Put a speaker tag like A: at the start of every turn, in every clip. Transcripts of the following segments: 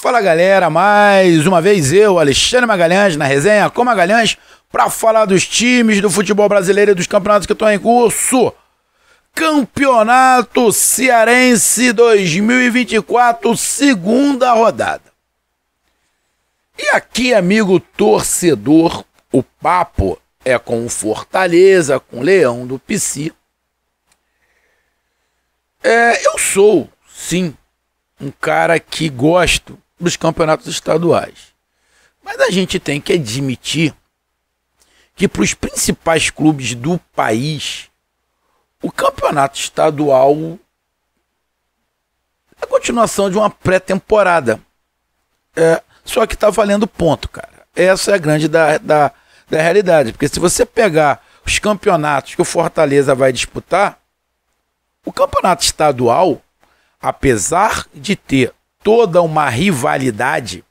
A: Fala galera, mais uma vez eu, Alexandre Magalhães, na resenha com Magalhães, para falar dos times do futebol brasileiro e dos campeonatos que estão em curso. Campeonato Cearense 2024, segunda rodada. E aqui, amigo torcedor, o papo é com o Fortaleza, com o Leão do PC. Eu sou, sim, um cara que gosto dos campeonatos estaduais. Mas a gente tem que admitir que para os principais clubes do país, o campeonato estadual é a continuação de uma pré-temporada. Só que tá valendo ponto, cara. Essa é a grande da realidade. Porque se você pegar os campeonatos que o Fortaleza vai disputar, o campeonato estadual, apesar de ter toda uma rivalidade,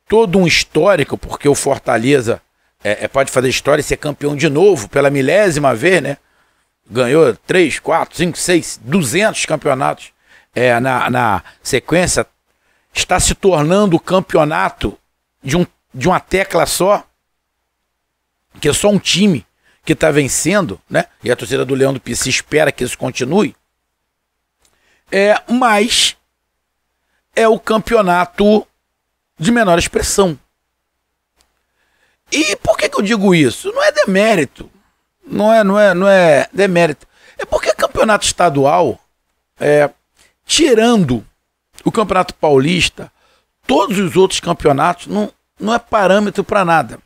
A: todo um histórico, porque o Fortaleza pode fazer história e ser campeão de novo pela milésima vez, né? Ganhou 3, 4, 5, 6, 200 campeonatos na sequência. Está se tornando o campeonato de uma tecla só, que é só um time que está vencendo, né? E a torcida do Leão do PC espera que isso continue. Mas é o campeonato de menor expressão. E por que eu digo isso? Não é demérito. Não é demérito. É porque campeonato estadual, tirando o Campeonato Paulista, todos os outros campeonatos não é parâmetro para nada.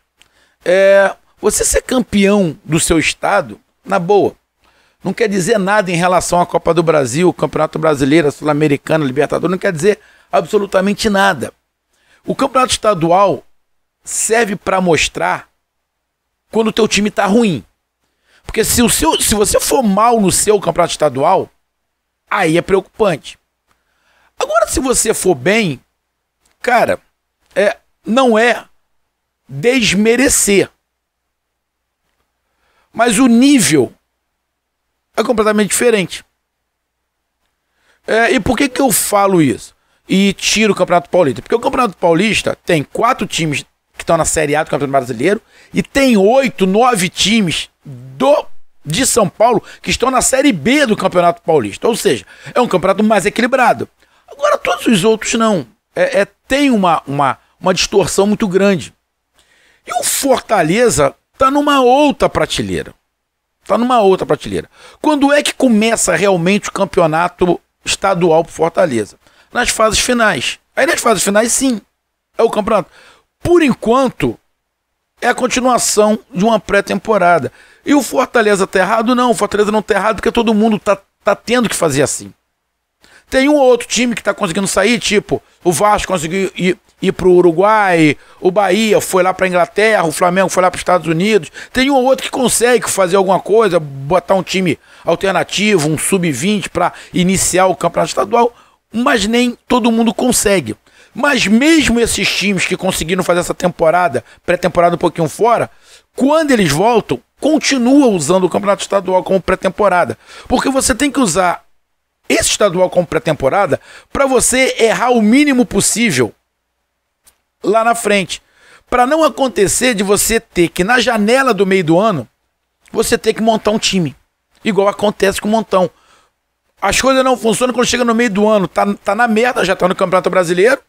A: Você ser campeão do seu estado, na boa, não quer dizer nada em relação à Copa do Brasil, Campeonato Brasileiro, Sul-Americana, Libertadores, não quer dizer absolutamente nada. O campeonato estadual serve para mostrar quando o teu time está ruim. Porque se você for mal no seu campeonato estadual, aí é preocupante. Agora, se você for bem, cara, não é desmerecer. Mas o nível é completamente diferente. E por que eu falo isso? E tiro o Campeonato Paulista? Porque o Campeonato Paulista tem 4 times que estão na Série A do Campeonato Brasileiro e tem 8, 9 times de São Paulo que estão na Série B do Campeonato Paulista. Ou seja, é um campeonato mais equilibrado. Agora, todos os outros não. Tem uma distorção muito grande. E o Fortaleza está numa outra prateleira. Quando é que começa realmente o campeonato estadual para Fortaleza? Nas fases finais. Aí nas fases finais, sim, é o campeonato. Por enquanto, é a continuação de uma pré-temporada. E o Fortaleza está errado? Não, o Fortaleza não está errado porque todo mundo tá tendo que fazer assim. Tem um ou outro time que está conseguindo sair, tipo, o Vasco conseguiu ir para o Uruguai, o Bahia foi lá para a Inglaterra, o Flamengo foi lá para os Estados Unidos. Tem um ou outro que consegue fazer alguma coisa, botar um time alternativo, um sub-20 para iniciar o campeonato estadual, mas nem todo mundo consegue. Mas mesmo esses times que conseguiram fazer essa temporada, pré-temporada um pouquinho fora, quando eles voltam, continuam usando o campeonato estadual como pré-temporada. Porque você tem que usar esse estadual como pré-temporada para você errar o mínimo possível lá na frente. Para não acontecer de você ter que, na janela do meio do ano, você ter que montar um time. Igual acontece com o Montão. As coisas não funcionam quando chega no meio do ano. Tá na merda, já tá no Campeonato Brasileiro.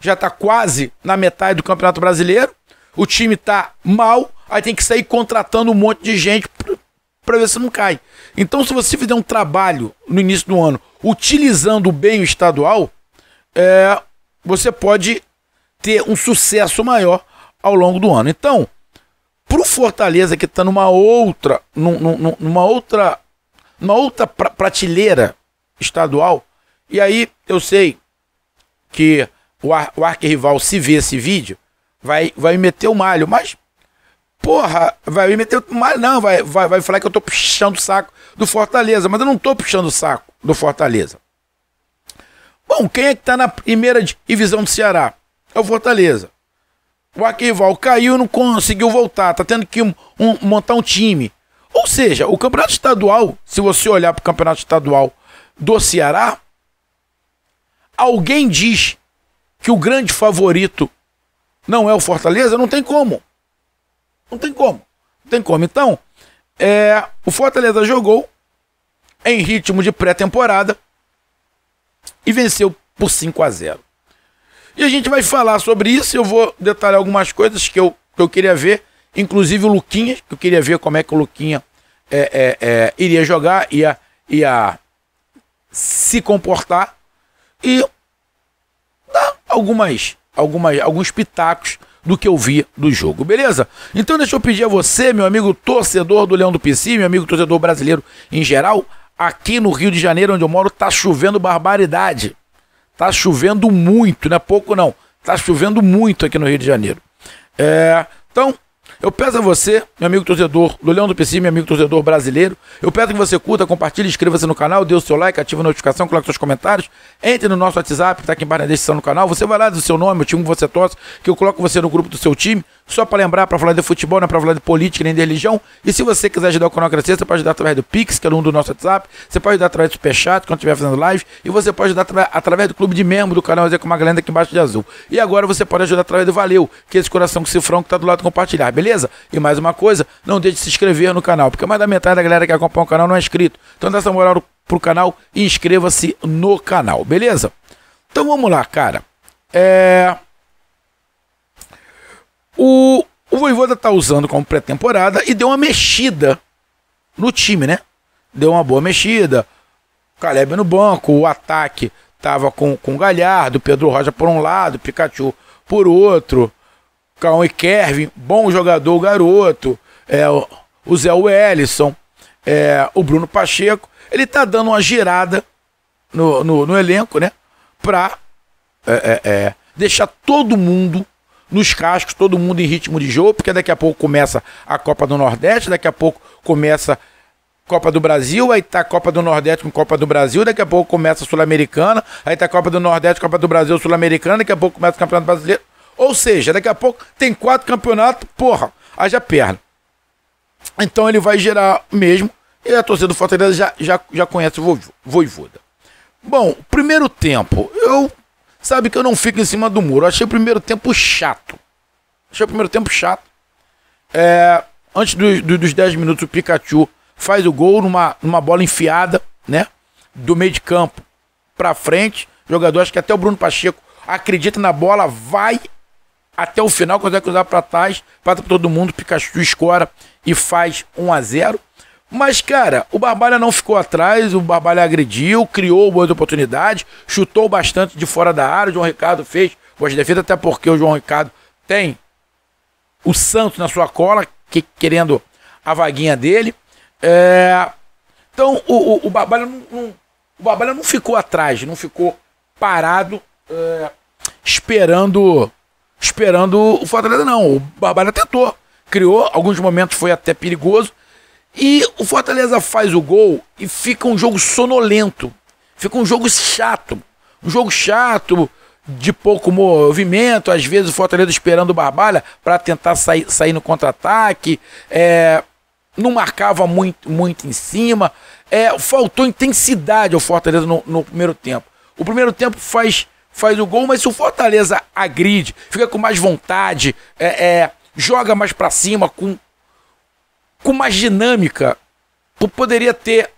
A: Já tá quase na metade do Campeonato Brasileiro. O time tá mal. Aí tem que sair contratando um monte de gente para ver se não cai. Então, se você fizer um trabalho no início do ano utilizando bem o estadual, você pode ter um sucesso maior ao longo do ano. Então, pro Fortaleza que está numa outra prateleira estadual, e aí eu sei que o arquirrival, se vê esse vídeo, vai meter o malho, mas porra, vai me meter mais não, vai falar que eu tô puxando o saco do Fortaleza, mas eu não tô puxando o saco do Fortaleza. Bom, quem é que tá na primeira divisão do Ceará? É o Fortaleza. O arquival caiu e não conseguiu voltar, tá tendo que montar um time. Ou seja, o campeonato estadual, se você olhar para o campeonato estadual do Ceará, alguém diz que o grande favorito não é o Fortaleza, não tem como. Não tem como. Não tem como. Então, o Fortaleza jogou em ritmo de pré-temporada e venceu por 5-0. E a gente vai falar sobre isso. Eu vou detalhar algumas coisas que eu queria ver, inclusive o Luquinha, que eu queria ver como é que o Luquinha iria jogar, ia se comportar e dar alguns pitacos do que eu vi do jogo, beleza? Então deixa eu pedir a você, meu amigo torcedor do Leão do Pici, meu amigo torcedor brasileiro em geral, aqui no Rio de Janeiro, onde eu moro, tá chovendo barbaridade. Tá chovendo muito, não é pouco não. Tá chovendo muito aqui no Rio de Janeiro. Então, eu peço a você, meu amigo torcedor do Leão do Pici, meu amigo torcedor brasileiro, eu peço que você curta, compartilhe, inscreva-se no canal, dê o seu like, ative a notificação, coloque seus comentários, entre no nosso WhatsApp, que tá aqui embaixo na descrição do canal, você vai lá do seu nome, o time que você torce, que eu coloco você no grupo do seu time, só para lembrar, para falar de futebol, não é para falar de política nem de religião, e se você quiser ajudar o canal a crescer, você pode ajudar através do Pix, que é o número do nosso WhatsApp, você pode ajudar através do Superchat, quando estiver fazendo live, e você pode ajudar através do clube de membro do canal Zé com uma galera aqui embaixo de azul. E agora você pode ajudar através do Valeu, que é esse coração com cifrão que tá do lado do compartilhar, beleza? E mais uma coisa, não deixe de se inscrever no canal, porque mais da metade da galera que acompanha o canal não é inscrito. Então dá essa moral pro canal e inscreva-se no canal, beleza? Então vamos lá, cara. O Vojvoda tá usando como pré-temporada e deu uma mexida no time, né? Deu uma boa mexida. Caleb no banco, o ataque tava com o Galhardo, Pedro Rocha por um lado, Pikachu por outro. Cauã e Kervin, bom jogador, garoto, o Zé Wellison, o Bruno Pacheco. Ele tá dando uma girada no elenco, né? Pra deixar todo mundo nos cascos, todo mundo em ritmo de jogo, porque daqui a pouco começa a Copa do Nordeste, daqui a pouco começa a Copa do Brasil, aí tá a Copa do Nordeste com Copa do Brasil, daqui a pouco começa a Sul-Americana, aí tá a Copa do Nordeste, Copa do Brasil, Sul-Americana, daqui a pouco começa o Campeonato Brasileiro. Ou seja, daqui a pouco tem 4 campeonatos, porra, haja perna. Então ele vai gerar mesmo, e a torcida do Fortaleza já conhece o Vojvoda. Bom, primeiro tempo, sabe que eu não fico em cima do muro, eu achei o primeiro tempo chato. Antes dos 10 minutos o Pikachu faz o gol numa bola enfiada, né, do meio de campo pra frente, jogador, acho que até o Bruno Pacheco acredita na bola, vai até o final, consegue cruzar para trás, passa para todo mundo, Pikachu escora e faz 1-0. Mas, cara, o Barbalha não ficou atrás, o Barbalha agrediu, criou boas oportunidades, chutou bastante de fora da área, o João Ricardo fez boas defesas, até porque o João Ricardo tem o Santos na sua cola, querendo a vaguinha dele. Então, o Barbalha não ficou atrás, não ficou parado, esperando o Fortaleza, não. O Barbalha tentou, criou, alguns momentos foi até perigoso, e o Fortaleza faz o gol e fica um jogo sonolento, fica um jogo chato, de pouco movimento, às vezes o Fortaleza esperando o Barbalha para tentar sair no contra-ataque, não marcava muito em cima, faltou intensidade ao Fortaleza no primeiro tempo. O primeiro tempo faz o gol, mas se o Fortaleza agride, fica com mais vontade, joga mais pra cima, com mais dinâmica, poderia ter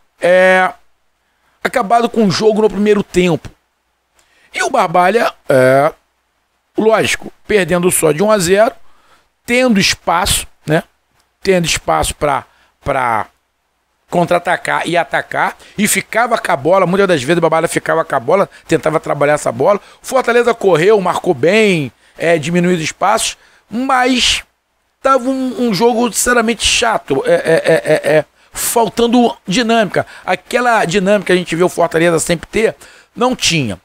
A: acabado com o jogo no primeiro tempo. E o Barbalha, lógico, perdendo só de 1-0, tendo espaço, né? Tendo espaço para contra-atacar e atacar, e ficava com a bola, muitas das vezes o Barbalha ficava com a bola, tentava trabalhar essa bola. Fortaleza correu, marcou bem, diminuiu os espaços, mas estava um jogo sinceramente chato, faltando dinâmica. Aquela dinâmica que a gente vê o Fortaleza sempre ter, não tinha.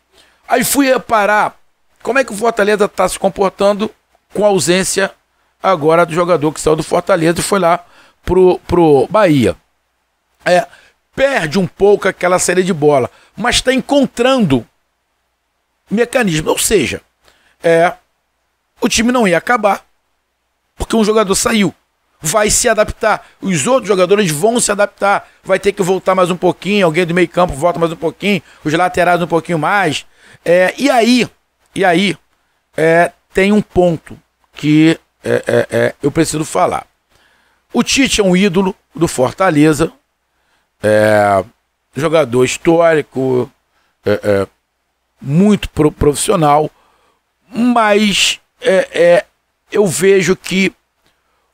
A: Aí fui reparar como é que o Fortaleza está se comportando com a ausência agora do jogador que saiu do Fortaleza e foi lá pro Bahia. Perde um pouco aquela saída de bola, mas está encontrando mecanismo. Ou seja, o time não ia acabar, porque um jogador saiu. Vai se adaptar. Os outros jogadores vão se adaptar. Vai ter que voltar mais um pouquinho, alguém do meio campo volta mais um pouquinho, os laterais um pouquinho mais. E aí, tem um ponto que eu preciso falar. O Tite é um ídolo do Fortaleza, jogador histórico, muito profissional, mas eu vejo que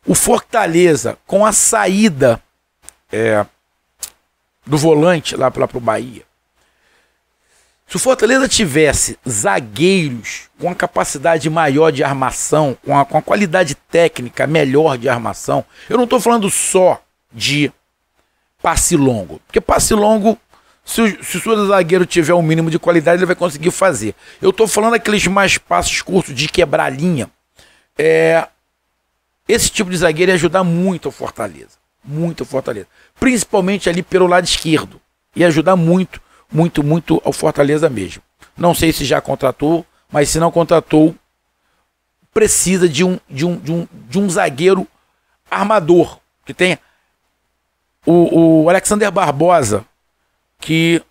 A: o Fortaleza, com a saída do volante lá para o Bahia, se o Fortaleza tivesse zagueiros com a capacidade maior de armação, com a qualidade técnica melhor de armação, eu não estou falando só de passe longo, porque passe longo, se o seu zagueiro tiver um mínimo de qualidade, ele vai conseguir fazer. Eu estou falando aqueles mais passes curtos de quebrar a linha. Esse tipo de zagueiro ia ajudar muito o Fortaleza. Muito o Fortaleza. Principalmente ali pelo lado esquerdo. Ia ajudar muito ao Fortaleza mesmo. Não sei se já contratou, mas se não contratou, precisa de um zagueiro armador. Que tenha o Alexander Barbosa, que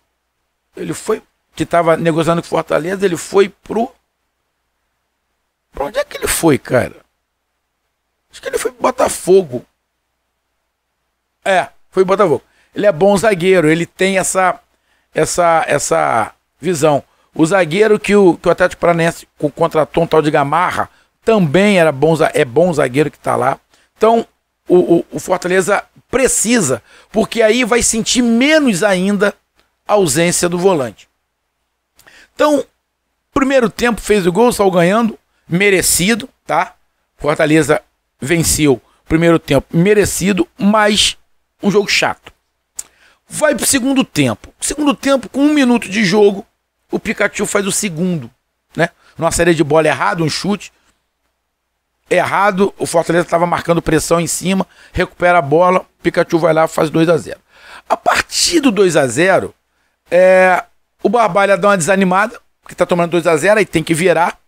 A: ele foi, que estava negociando com o Fortaleza, ele foi pro... Pra onde é que ele foi, cara? Acho que ele foi pro Botafogo. Foi pro Botafogo. Ele é bom zagueiro, ele tem essa visão. O zagueiro que o Atlético Paranaense contratou, um tal de Gamarra, também é bom zagueiro que está lá. Então, o Fortaleza precisa, porque aí vai sentir menos ainda a ausência do volante. Então, primeiro tempo fez o gol, saiu ganhando, merecido, tá? Fortaleza venceu primeiro tempo, merecido, mas um jogo chato. Vai pro segundo tempo. Segundo tempo, com 1 minuto de jogo, o Pikachu faz o segundo, né? Numa saída de bola errada, um chute errado, o Fortaleza estava marcando pressão em cima, recupera a bola, o Pikachu vai lá e faz 2-0. A partir do 2-0, o Barbalha dá uma desanimada, porque tá tomando 2-0, aí tem que virar,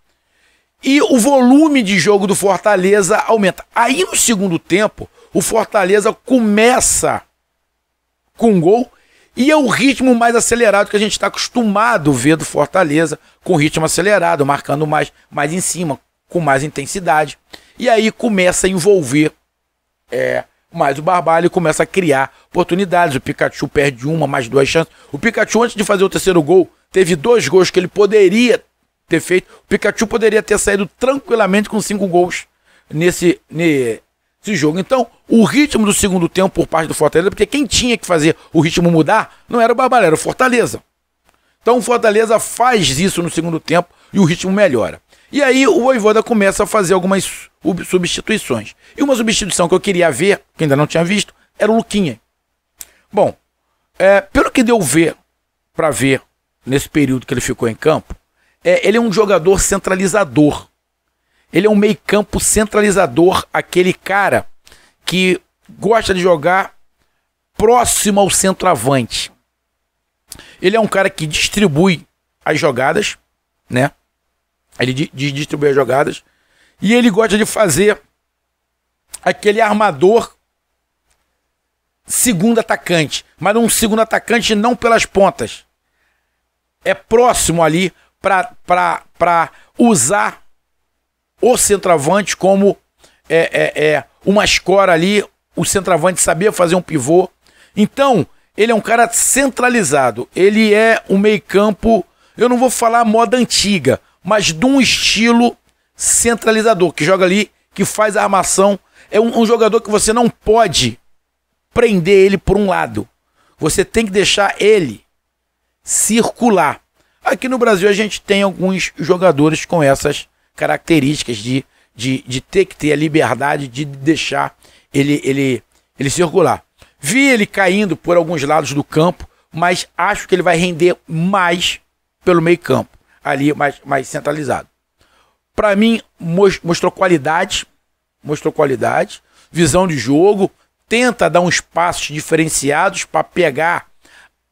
A: e o volume de jogo do Fortaleza aumenta. Aí no segundo tempo, o Fortaleza começa com gol, e é o ritmo mais acelerado que a gente está acostumado a ver do Fortaleza, com ritmo acelerado, marcando mais em cima, com mais intensidade. E aí começa a envolver mais o Barbalho, começa a criar oportunidades. O Pikachu perde uma, mais 2 chances. O Pikachu, antes de fazer o terceiro gol, teve 2 gols que ele poderia ter feito. O Pikachu poderia ter saído tranquilamente com 5 gols nesse jogo. Então, o ritmo do segundo tempo por parte do Fortaleza, porque quem tinha que fazer o ritmo mudar não era o Barbalho, era o Fortaleza. Então o Fortaleza faz isso no segundo tempo e o ritmo melhora. E aí o Vojvoda começa a fazer algumas substituições. E uma substituição que eu queria ver, que ainda não tinha visto, era o Luquinha. Bom, pelo que deu para ver nesse período que ele ficou em campo, ele é um jogador centralizador. Ele é um meio-campo centralizador, aquele cara que gosta de jogar próximo ao centroavante. Ele é um cara que distribui as jogadas, né? Ele distribui as jogadas. E ele gosta de fazer aquele armador segundo atacante. Mas um segundo atacante não pelas pontas. É próximo ali para usar o centroavante como uma escora ali. O centroavante sabia fazer um pivô. Então, ele é um cara centralizado. Ele é um meio-campo, eu não vou falar moda antiga, mas de um estilo centralizador, que joga ali, que faz a armação. É um jogador que você não pode prender ele por um lado. Você tem que deixar ele circular. Aqui no Brasil a gente tem alguns jogadores com essas características de ter que ter a liberdade de deixar ele circular. Vi ele caindo por alguns lados do campo, mas acho que ele vai render mais pelo meio campo, ali mais centralizado. Para mim, mostrou qualidade, visão de jogo, tenta dar uns passos diferenciados para pegar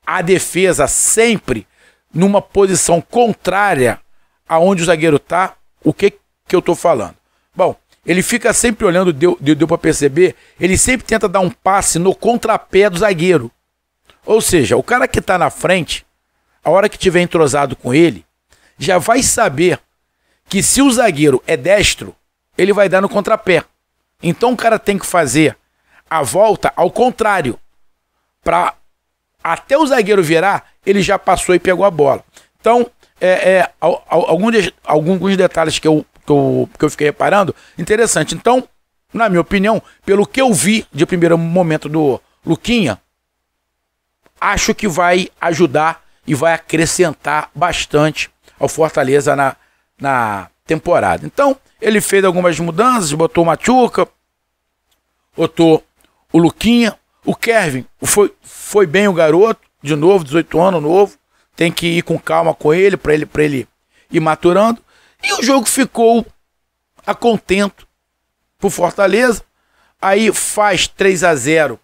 A: a defesa sempre numa posição contrária aonde o zagueiro está. O que eu estou falando? Bom, ele fica sempre olhando, deu para perceber, ele sempre tenta dar um passe no contrapé do zagueiro. Ou seja, o cara que está na frente, a hora que tiver entrosado com ele, já vai saber que se o zagueiro é destro, ele vai dar no contrapé. Então o cara tem que fazer a volta ao contrário. Para até o zagueiro virar, ele já passou e pegou a bola. Então, alguns detalhes que eu fiquei reparando, interessante. Então, na minha opinião, pelo que eu vi de primeiro momento do Luquinha, acho que vai ajudar e vai acrescentar bastante ao Fortaleza na temporada. Então, ele fez algumas mudanças, botou o Machuca, botou o Luquinha, o Kevin, foi bem o garoto, de novo, 18 anos, novo, tem que ir com calma com ele, para ele ir maturando, e o jogo ficou a contento pro Fortaleza, aí faz 3-0,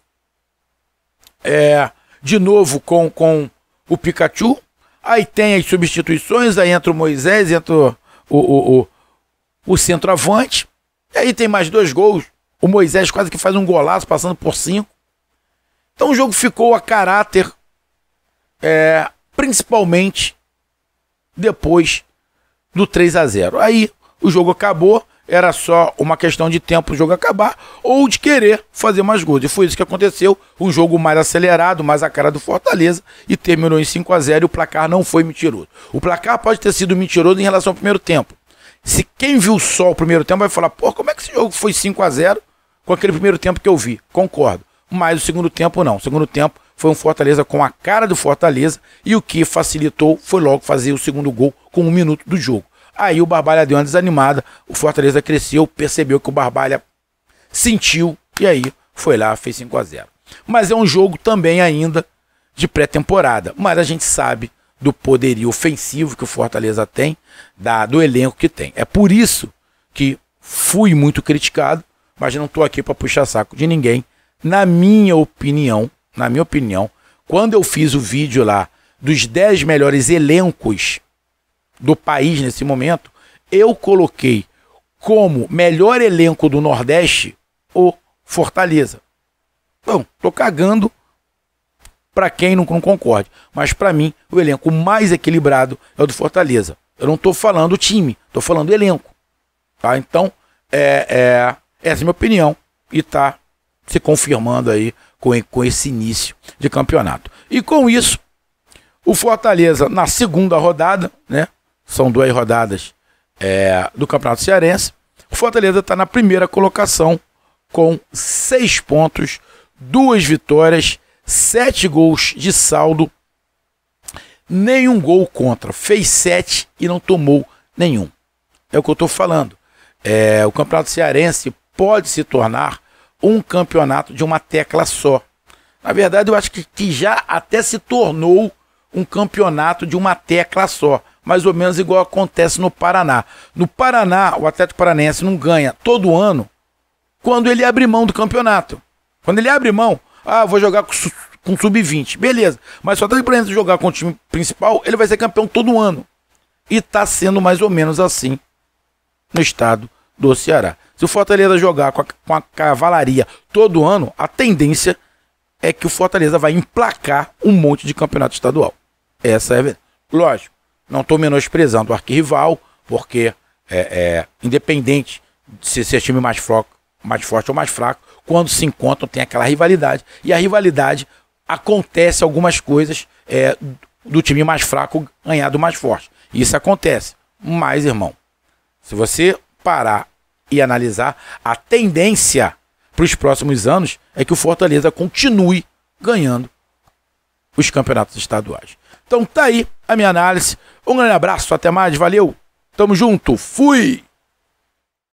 A: de novo com o Pikachu, aí tem as substituições, aí entra o Moisés, entra o centroavante, e aí tem mais 2 gols, o Moisés quase que faz um golaço, passando por 5. Então o jogo ficou a caráter, principalmente depois do 3-0. Aí o jogo acabou, era só uma questão de tempo o jogo acabar ou de querer fazer mais gols. E foi isso que aconteceu, um jogo mais acelerado, mais a cara do Fortaleza, e terminou em 5-0 e o placar não foi mentiroso. O placar pode ter sido mentiroso em relação ao primeiro tempo. Se quem viu só o primeiro tempo vai falar, pô, como é que esse jogo foi 5-0 com aquele primeiro tempo que eu vi? Concordo. Mas o segundo tempo não. O segundo tempo foi um Fortaleza com a cara do Fortaleza e o que facilitou foi logo fazer o segundo gol com 1 minuto do jogo. Aí o Barbalha deu uma desanimada, o Fortaleza cresceu, percebeu que o Barbalha sentiu e aí foi lá, fez 5-0. Mas é um jogo também ainda de pré-temporada, mas a gente sabe do poderio ofensivo que o Fortaleza tem, do elenco que tem. É por isso que fui muito criticado, mas não estou aqui para puxar saco de ninguém. Na minha opinião, quando eu fiz o vídeo lá dos 10 melhores elencos do país nesse momento, eu coloquei como melhor elenco do Nordeste o Fortaleza. Bom, tô cagando para quem não concorde, mas para mim o elenco mais equilibrado é o do Fortaleza. Eu não tô falando time, tô falando elenco, tá? Então, essa é a minha opinião e tá se confirmando aí com esse início de campeonato. E com isso, o Fortaleza na segunda rodada, né? São 2 rodadas do Campeonato Cearense. O Fortaleza está na primeira colocação com 6 pontos, 2 vitórias, 7 gols de saldo, nenhum gol contra. Fez 7 e não tomou nenhum. É o que eu estou falando. O Campeonato Cearense pode se tornar um campeonato de uma tecla só. Na verdade, eu acho que já até se tornou um campeonato de uma tecla só. Mais ou menos igual acontece no Paraná. No Paraná, o Atlético Paranaense não ganha todo ano quando ele abre mão do campeonato. Quando ele abre mão, vou jogar com sub-20. Beleza, mas só tem para jogar com o time principal, ele vai ser campeão todo ano. E está sendo mais ou menos assim no estado do Ceará. Se o Fortaleza jogar com a cavalaria todo ano, a tendência é que o Fortaleza vai emplacar um monte de campeonato estadual. Essa é a verdade. Lógico, não estou menosprezando o arquirrival, porque independente de ser time mais forte ou mais fraco, quando se encontram tem aquela rivalidade. E a rivalidade acontece algumas coisas do time mais fraco ganhar do mais forte. Isso acontece. Mas, irmão, se você parar e analisar, a tendência para os próximos anos é que o Fortaleza continue ganhando os campeonatos estaduais. Então tá aí a minha análise. Um grande abraço, até mais, valeu, tamo junto, fui!